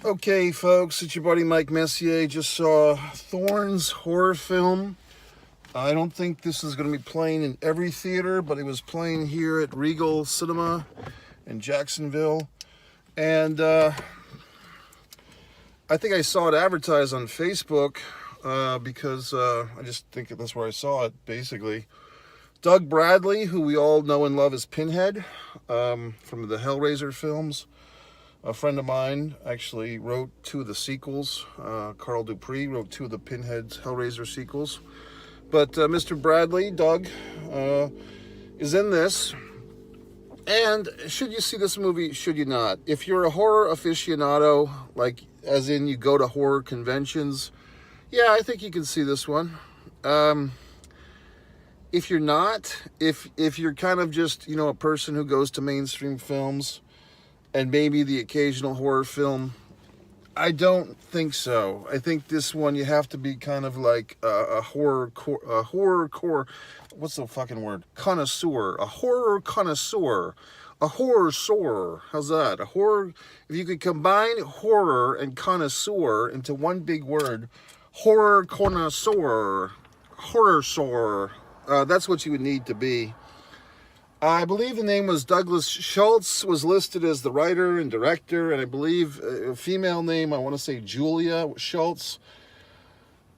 Okay, folks, it's your buddy Mike Messier. Just saw Thorns horror film. I don't think this is going to be playing in every theater, but it was playing here at Regal Cinema in Jacksonville. And I think I saw it advertised on Facebook because I just think that's where I saw it, basically. Doug Bradley, who we all know and love as Pinhead from the Hellraiser films. A friend of mine actually wrote two of the sequels. Carl Dupree wrote two of the Pinhead's Hellraiser sequels. But Mr. Bradley, Doug, is in this. And should you see this movie, should you not? If you're a horror aficionado, like as in you go to horror conventions, yeah, I think you can see this one. If you're not, if you're kind of just, a person who goes to mainstream films, and maybe the occasional horror film, I don't think so. I think this one you have to be kind of like a horror what's the fucking word? Connoisseur, a horror connoisseur, a horror soarer. How's that? A horror. If you could combine horror and connoisseur into one big word, horror connoisseur, horror soarer. That's what you would need to be. I believe the name was Douglas Schultz, was listed as the writer and director, and I believe a female name, I want to say Julia Schultz,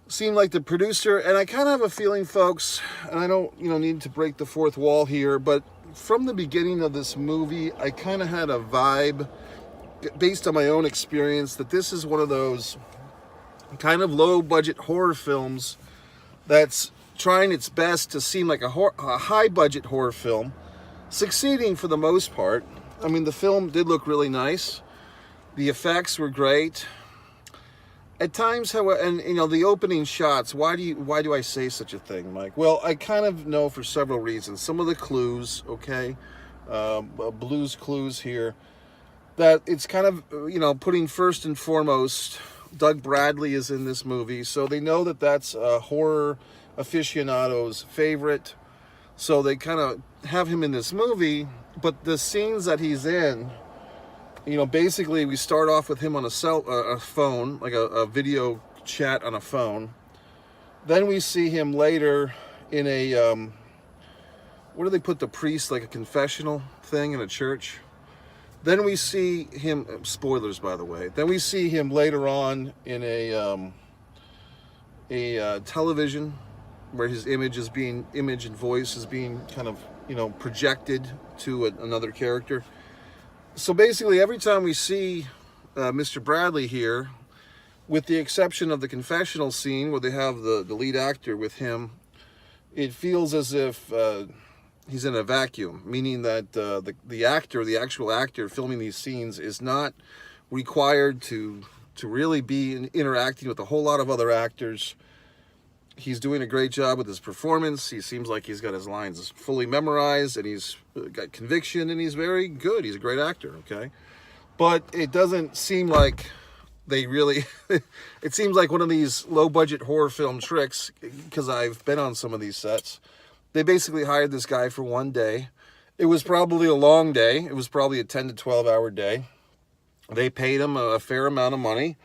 seemed like the producer. And I kind of have a feeling, folks, and I don't, need to break the fourth wall here, but from the beginning of this movie, I kind of had a vibe, based on my own experience, that this is one of those kind of low-budget horror films that's trying its best to seem like a high-budget horror film, succeeding for the most part. I mean, the film did look really nice. The effects were great. At times, however, and the opening shots, why do I say such a thing, Mike? Well, I kind of know for several reasons. Some of the clues, okay, blues clues here, that it's kind of, putting first and foremost, Doug Bradley is in this movie, so they know that that's a horror aficionado's favorite. So they kind of have him in this movie, but the scenes that he's in, basically we start off with him on a phone, like a video chat on a phone. Then we see him later in a, where do they put the priest, like a confessional thing in a church? Then we see him, spoilers by the way, then we see him later on in a television, where his image and voice is being kind of, projected to another character. So basically, every time we see Mr. Bradley here, with the exception of the confessional scene where they have the lead actor with him, it feels as if he's in a vacuum, meaning that the actual actor filming these scenes is not required to really be interacting with a whole lot of other actors. He's doing a great job with his performance. He seems like he's got his lines fully memorized, and he's got conviction, and he's very good. He's a great actor, okay? But it doesn't seem like they really... it seems like one of these low-budget horror film tricks, because I've been on some of these sets. They basically hired this guy for one day. It was probably a long day. It was probably a 10 to 12-hour day. They paid him a fair amount of money.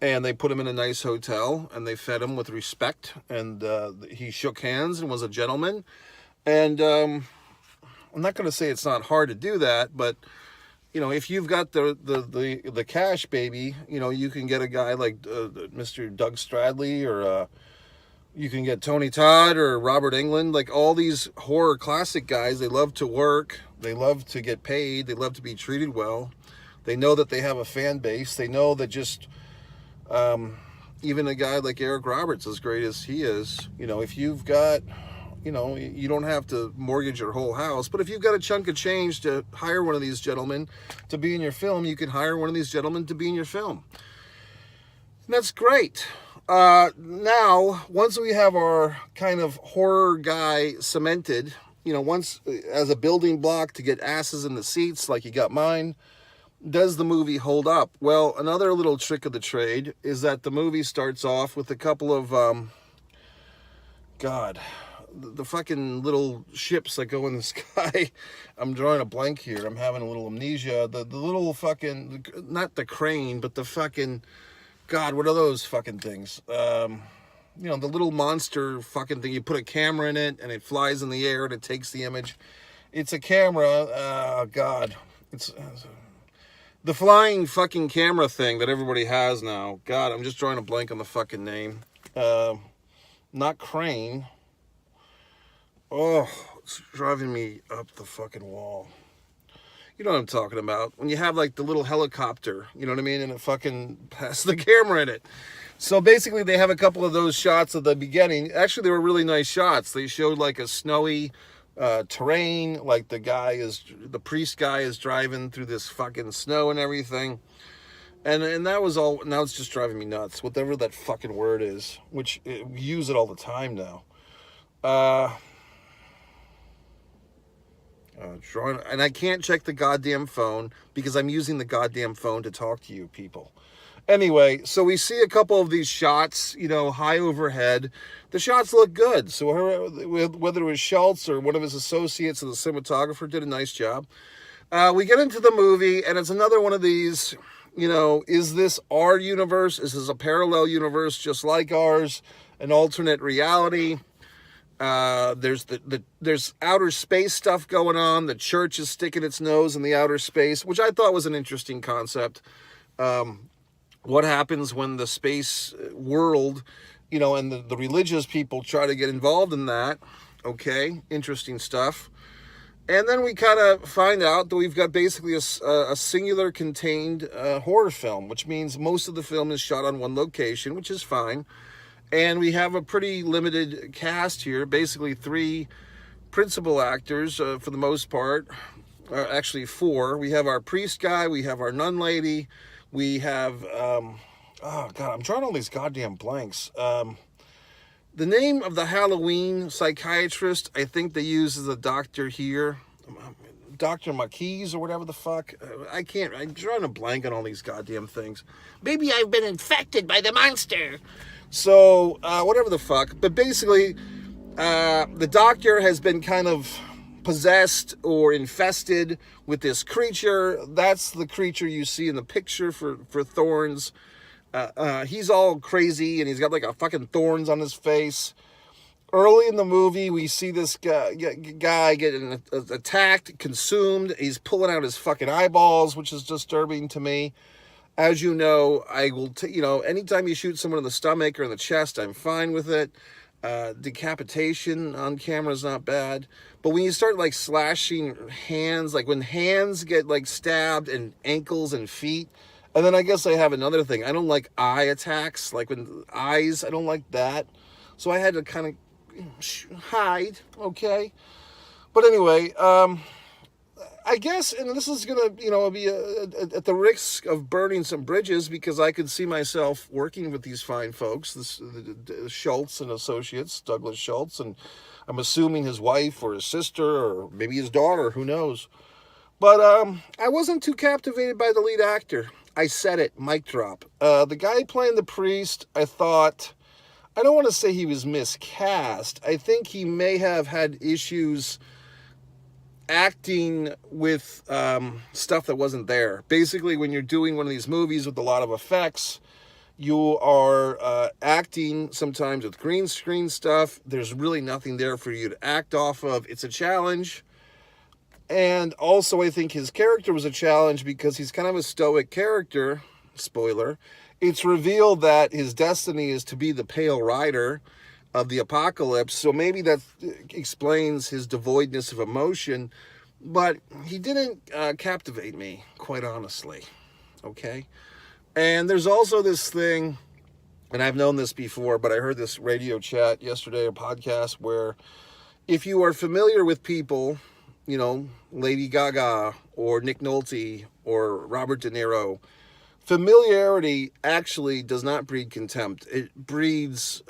And they put him in a nice hotel, and they fed him with respect, and he shook hands and was a gentleman. And I'm not going to say it's not hard to do that, but if you've got the cash, baby, you can get a guy like Mr. Doug Stradley, or you can get Tony Todd or Robert Englund. Like all these horror classic guys, they love to work, they love to get paid, they love to be treated well. They know that they have a fan base. They know that just even a guy like Eric Roberts, as great as he is, if you've got, you don't have to mortgage your whole house, but if you've got a chunk of change to hire one of these gentlemen to be in your film, you can hire one of these gentlemen to be in your film. And that's great. Now, once we have our kind of horror guy cemented, once as a building block to get asses in the seats like you got mine, does the movie hold up? Well, another little trick of the trade is that the movie starts off with a couple of, the fucking little ships that go in the sky. I'm drawing a blank here. I'm having a little amnesia. The little fucking, not the crane, but the fucking, God, what are those fucking things? You know, the little monster fucking thing. You put a camera in it and it flies in the air and it takes the image. It's a camera. God, it's the flying fucking camera thing that everybody has now. God, I'm just drawing a blank on the fucking name. Not crane. Oh, it's driving me up the fucking wall. You know what I'm talking about. When you have like the little helicopter, you know what I mean? And it fucking has the camera in it. So basically they have a couple of those shots at the beginning. Actually, they were really nice shots. They showed like a snowy terrain. Like the priest guy is driving through this fucking snow and everything. And that was all. Now it's just driving me nuts. Whatever that fucking word is, which we use it all the time now. Drawing, and I can't check the goddamn phone because I'm using the goddamn phone to talk to you people. Anyway, so we see a couple of these shots, you know, high overhead. The shots look good. So whether it was Schultz or one of his associates or the cinematographer did a nice job. We get into the movie, and it's another one of these. You know, is this our universe? Is this a parallel universe just like ours? An alternate reality? There's outer space stuff going on. The church is sticking its nose in the outer space, which I thought was an interesting concept. What happens when the space world, you know, and the religious people try to get involved in that? Okay, interesting stuff. And then we kind of find out that we've got basically a singular contained horror film, which means most of the film is shot on one location, which is fine. And we have a pretty limited cast here, basically 3 principal actors for the most part. Actually 4. We have our priest guy, we have our nun lady, we have, oh God, I'm drawing all these goddamn blanks. The name of the Halloween psychiatrist, I think they use as a doctor here. Dr. Marquise or whatever the fuck. I'm drawing a blank on all these goddamn things. Maybe I've been infected by the monster. So, whatever the fuck. But basically, the doctor has been kind of possessed or infested with this creature. That's the creature you see in the picture for Thorns. He's all crazy and he's got like a fucking thorns on his face. Early in the movie, we see this guy getting attacked, consumed. He's pulling out his fucking eyeballs, which is disturbing to me. As you know, I will, anytime you shoot someone in the stomach or in the chest, I'm fine with it. Decapitation on camera is not bad. But when you start like slashing hands, like when hands get like stabbed and ankles and feet, and then I guess I have another thing. I don't like eye attacks, like when eyes, I don't like that. So I had to kind of hide, okay? But anyway, I guess, and this is going to, be at the risk of burning some bridges, because I could see myself working with these fine folks, the Schultz and Associates, Douglas Schultz, and I'm assuming his wife or his sister or maybe his daughter, who knows. But I wasn't too captivated by the lead actor. I said it, mic drop. The guy playing the priest, I thought, I don't want to say he was miscast. I think he may have had issues acting with stuff that wasn't there. Basically, when you're doing one of these movies with a lot of effects, you are acting sometimes with green screen stuff. There's really nothing there for you to act off of. It's a challenge. And also, I think his character was a challenge because he's kind of a stoic character. Spoiler. It's revealed that his destiny is to be the Pale Rider of the apocalypse. So maybe that explains his devoidness of emotion. But he didn't captivate me, quite honestly. Okay? And there's also this thing, and I've known this before, but I heard this radio chat yesterday, a podcast, where if you are familiar with people, Lady Gaga or Nick Nolte or Robert De Niro, familiarity actually does not breed contempt. It breeds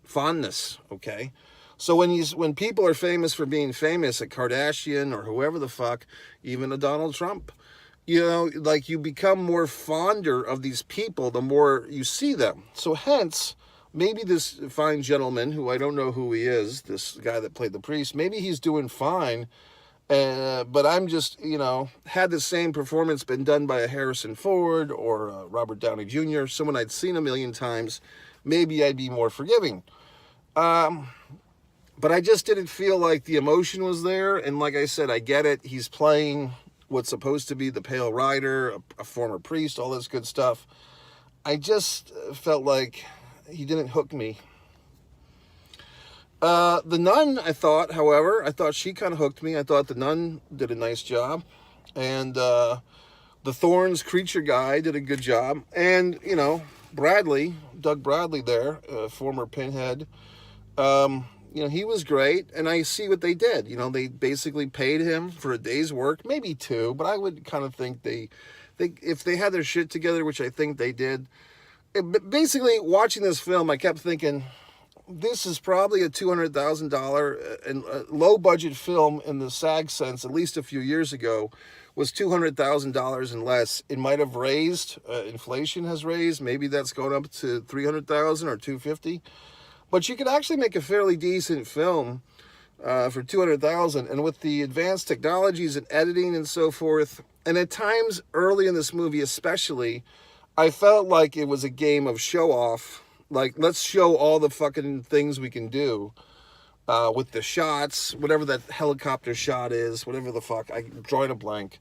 fondness, okay? So when people are famous for being famous, a Kardashian or whoever the fuck, even a Donald Trump, you become more fonder of these people the more you see them. So hence, maybe this fine gentleman, who I don't know who he is, this guy that played the priest, maybe he's doing fine. But I'm just, had the same performance been done by a Harrison Ford or Robert Downey Jr., someone I'd seen a million times, maybe I'd be more forgiving. But I just didn't feel like the emotion was there. And like I said, I get it. He's playing what's supposed to be the Pale Rider, a former priest, all this good stuff. I just felt like he didn't hook me. The nun, I thought she kind of hooked me. I thought the nun did a nice job. And the Thorns creature guy did a good job. And, Doug Bradley there, former Pinhead, he was great. And I see what they did. They basically paid him for a day's work, maybe two, but I would kind of think they if they had their shit together, which I think they did. Basically, watching this film, I kept thinking, this is probably a $200,000 and low-budget film in the SAG sense, at least a few years ago, was $200,000 and less. It might have raised, inflation has raised, maybe that's going up to $300,000 or $250,000. But you could actually make a fairly decent film for $200,000, and with the advanced technologies and editing and so forth, and at times early in this movie especially, I felt like it was a game of show-off. Like, let's show all the fucking things we can do with the shots, whatever that helicopter shot is, whatever the fuck, I'm drawing a blank.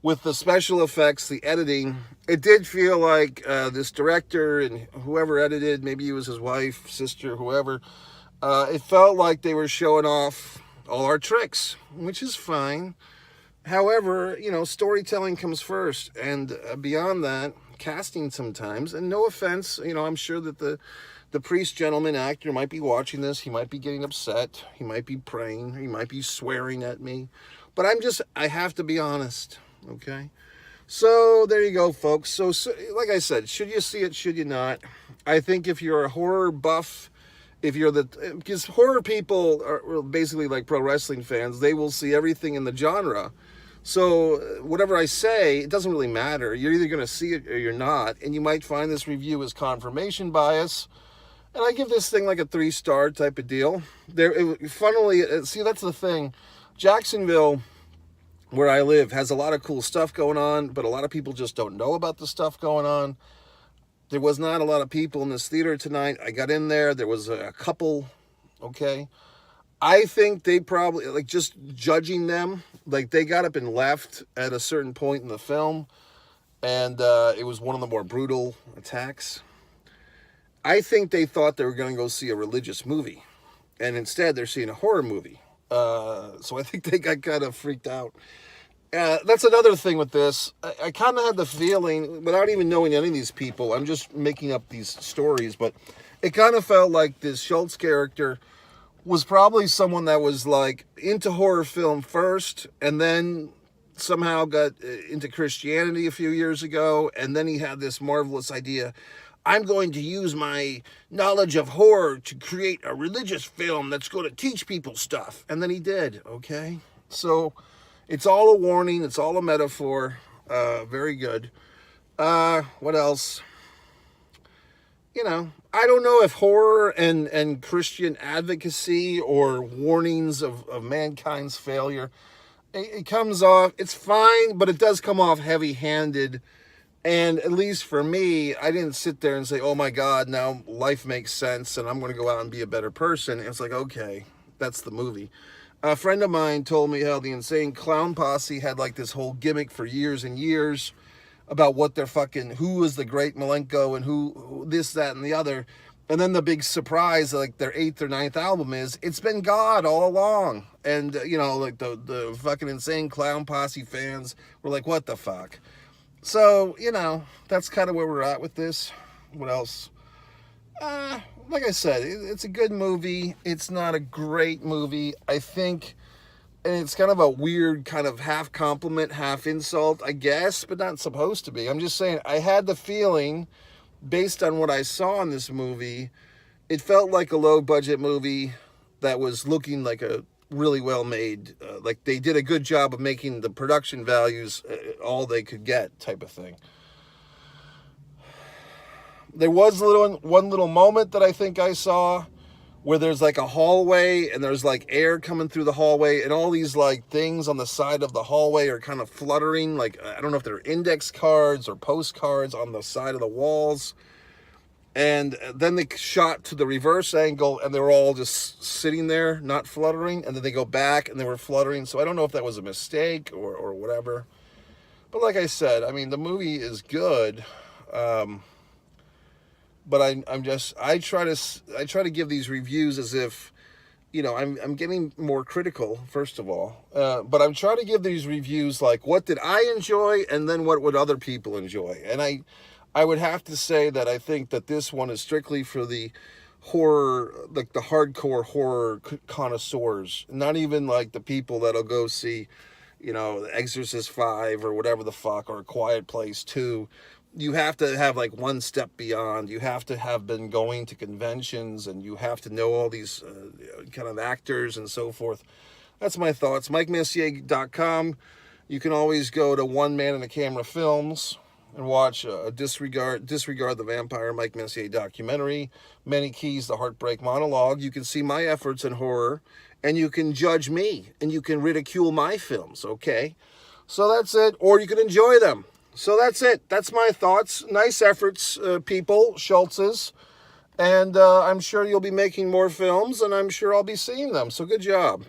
With the special effects, the editing, it did feel like this director and whoever edited, maybe it was his wife, sister, whoever, it felt like they were showing off all our tricks, which is fine. However, storytelling comes first, and beyond that, casting sometimes. And no offense, I'm sure that the priest gentleman actor might be watching this. He might be getting upset. He might be praying. He might be swearing at me. But I have to be honest, okay? So there you go, folks. So like I said, should you see it? Should you not? I think if you're a horror buff, because horror people are basically like pro wrestling fans, they will see everything in the genre. So whatever I say, it doesn't really matter. You're either going to see it or you're not. And you might find this review as confirmation bias. And I give this thing like a 3-star type of deal. Funnily, see, that's the thing. Jacksonville, where I live, has a lot of cool stuff going on, but a lot of people just don't know about the stuff going on. There was not a lot of people in this theater tonight. I got in there. There was a couple, okay? I think they probably, like, just judging them, like, they got up and left at a certain point in the film, and it was one of the more brutal attacks. I think they thought they were going to go see a religious movie, and instead they're seeing a horror movie. So I think they got kind of freaked out. That's another thing with this. I kind of had the feeling, without even knowing any of these people, I'm just making up these stories, but it kind of felt like this Schultz character was probably someone that was like into horror film first, and then somehow got into Christianity a few years ago, and then he had this marvelous idea. I'm going to use my knowledge of horror to create a religious film that's going to teach people stuff. And then he did, okay? So it's all a warning. It's all a metaphor. Very good. What else? I don't know if horror and Christian advocacy or warnings of mankind's failure, it comes off, it's fine, but it does come off heavy-handed. And at least for me, I didn't sit there and say, oh my God, now life makes sense and I'm going to go out and be a better person. It's like, okay, that's the movie. A friend of mine told me how the Insane Clown Posse had like this whole gimmick for years and years about what they're who is the great Malenko and who this, that, and the other. And then the big surprise, like their 8th or 9th album is, it's been God all along. And, like the fucking Insane Clown Posse fans were like, what the fuck? So, that's kind of where we're at with this. What else? Like I said, it's a good movie. It's not a great movie. I think, and it's kind of a weird kind of half compliment, half insult, I guess, but not supposed to be. I'm just saying, I had the feeling, based on what I saw in this movie, it felt like a low-budget movie that was looking like a really well made, like they did a good job of making the production values all they could get type of thing. There was one little moment that I think I saw where there's like a hallway and there's like air coming through the hallway and all these like things on the side of the hallway are kind of fluttering. Like, I don't know if they're index cards or postcards on the side of the walls. And then they shot to the reverse angle and they were all just sitting there, not fluttering. And then they go back and they were fluttering. So I don't know if that was a mistake or whatever. But like I said, I mean, the movie is good. But I try to give these reviews as if, you know, I'm getting more critical, first of all. But I'm trying to give these reviews like, what did I enjoy, and then what would other people enjoy? And I would have to say that I think that this one is strictly for the horror, like the hardcore horror connoisseurs, not even like the people that'll go see, you know, Exorcist 5 or whatever the fuck, or A Quiet Place 2. You have to have like one step beyond. You have to have been going to conventions and you have to know all these kind of actors and so forth. That's my thoughts. MikeMessier.com. You can always go to One Man and a Camera Films and watch Disregard the Vampire, Mike Messier documentary, Many Keys, The Heartbreak Monologue. You can see my efforts in horror and you can judge me and you can ridicule my films, okay? So that's it. Or you can enjoy them. So that's it. That's my thoughts. Nice efforts, people, Schultz's. And I'm sure you'll be making more films, and I'm sure I'll be seeing them. So good job.